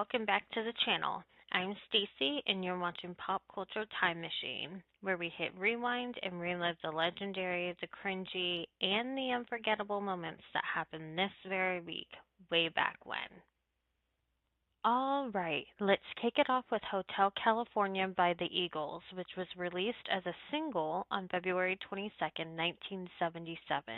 welcome back to the channel. I'm Stacy and you're watching Pop Culture Time Machine, where we hit rewind and relive the legendary, the cringy, and the unforgettable moments that happened this very week, way back when. All right, let's kick it off with Hotel California by the Eagles, which was released as a single on February 22nd, 1977.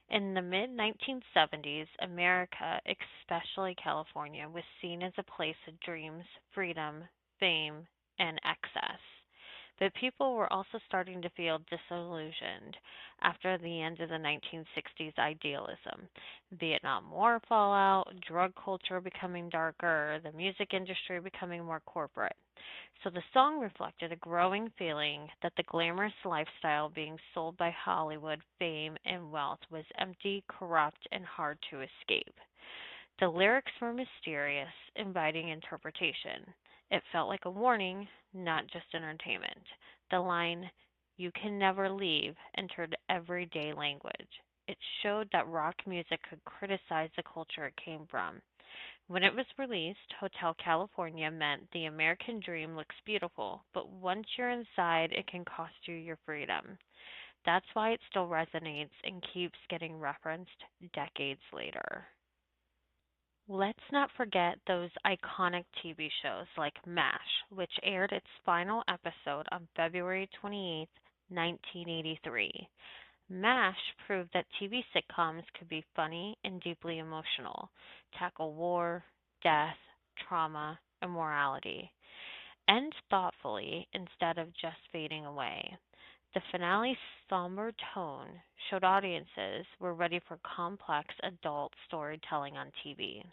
In the mid 1970s, America, especially California, was seen as a place of dreams, freedom, fame, and excess. But people were also starting to feel disillusioned after the end of the 1960s idealism. Vietnam War fallout, drug culture becoming darker, the music industry becoming more corporate. So the song reflected a growing feeling that the glamorous lifestyle being sold by Hollywood, fame, and wealth was empty, corrupt, and hard to escape. The lyrics were mysterious, inviting interpretation. It felt like a warning, not just entertainment. The line, "You can never leave," entered everyday language. It showed that rock music could criticize the culture it came from. When it was released, Hotel California meant the American dream looks beautiful, but once you're inside, it can cost you your freedom. That's why it still resonates and keeps getting referenced decades later. Let's not forget those iconic TV shows like MASH, which aired its final episode on February 28th, 1983. MASH proved that TV sitcoms could be funny and deeply emotional, tackle war, death, trauma, and morality, end thoughtfully instead of just fading away. The finale's somber tone showed audiences were ready for complex adult storytelling on TV.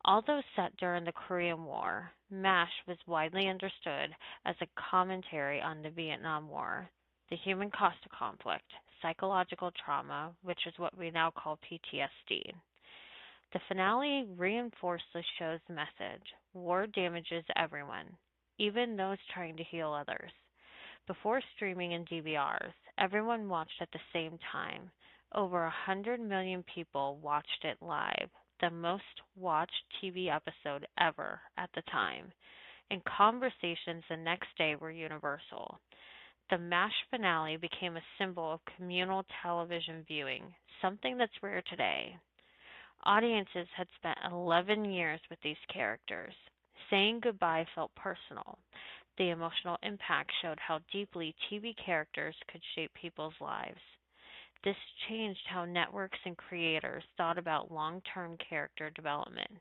Although set during the Korean War, MASH was widely understood as a commentary on the Vietnam War, the human cost of conflict, psychological trauma, which is what we now call PTSD. The finale reinforced the show's message: war damages everyone, even those trying to heal others. Before streaming and DVRs, everyone watched at the same time. Over 100 million people watched it live, the most watched TV episode ever at the time, and conversations the next day were universal. The MASH finale became a symbol of communal television viewing, something that's rare today. Audiences had spent 11 years with these characters. Saying goodbye felt personal. The emotional impact showed how deeply TV characters could shape people's lives. This changed how networks and creators thought about long term character development.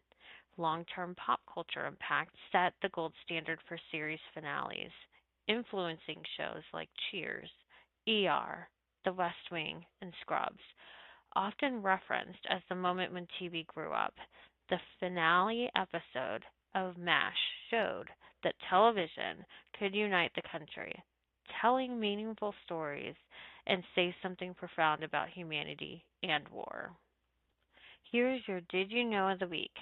Long term pop culture impact set the gold standard for series finales, influencing shows like Cheers, ER, The West Wing, and Scrubs. Often referenced as the moment when TV grew up, the finale episode of MASH showed that television could unite the country, telling meaningful stories and say something profound about humanity and war. Here's your Did You Know of the Week.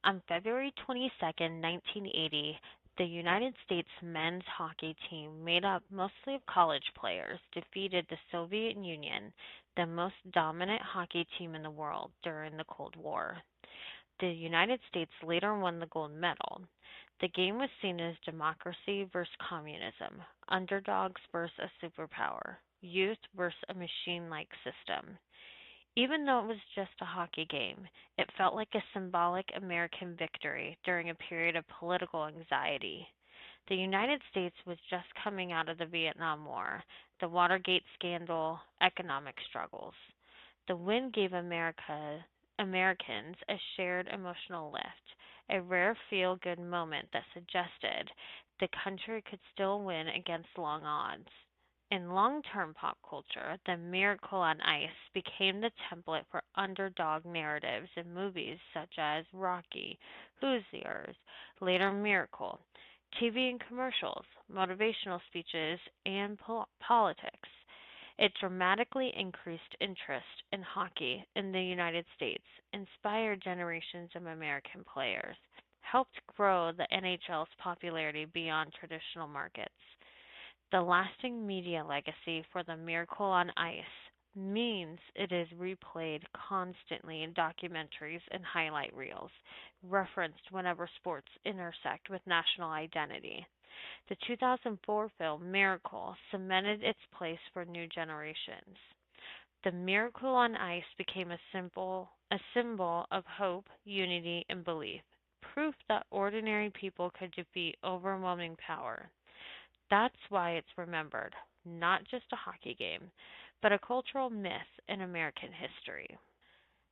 On February 22nd, 1980, the United States men's hockey team, made up mostly of college players, defeated the Soviet Union, the most dominant hockey team in the world during the Cold War. The United States later won the gold medal. The game was seen as democracy versus communism, underdogs versus a superpower, youth versus a machine like system. Even though it was just a hockey game, it felt like a symbolic American victory during a period of political anxiety. The United States was just coming out of the Vietnam War, the Watergate scandal, economic struggles. The win gave Americans a shared emotional lift, a rare feel good moment that suggested the country could still win against long odds. In long term pop culture, the Miracle on Ice became the template for underdog narratives in movies such as Rocky, Hoosiers, later Miracle, TV and commercials, motivational speeches, and politics. It dramatically increased interest in hockey in the United States, inspired generations of American players, helped grow the NHL's popularity beyond traditional markets. The lasting media legacy for the Miracle on Ice means it is replayed constantly in documentaries and highlight reels, referenced whenever sports intersect with national identity. The 2004 film Miracle cemented its place for new generations. The miracle on ice became a symbol of hope, unity, and belief, proof that ordinary people could defeat overwhelming power. That's why it's remembered, not just a hockey game, but a cultural myth in American history.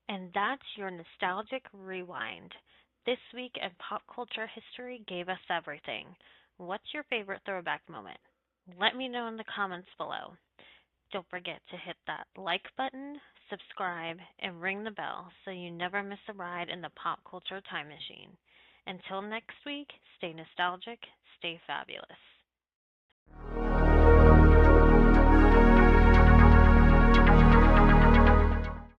And that's your nostalgic rewind. This week in pop culture history gave us everything. What's your favorite throwback moment? Let me know in the comments below. Don't forget to hit that like button, subscribe, and ring the bell so you never miss a ride in the pop culture time machine. Until next week, stay nostalgic, stay fabulous.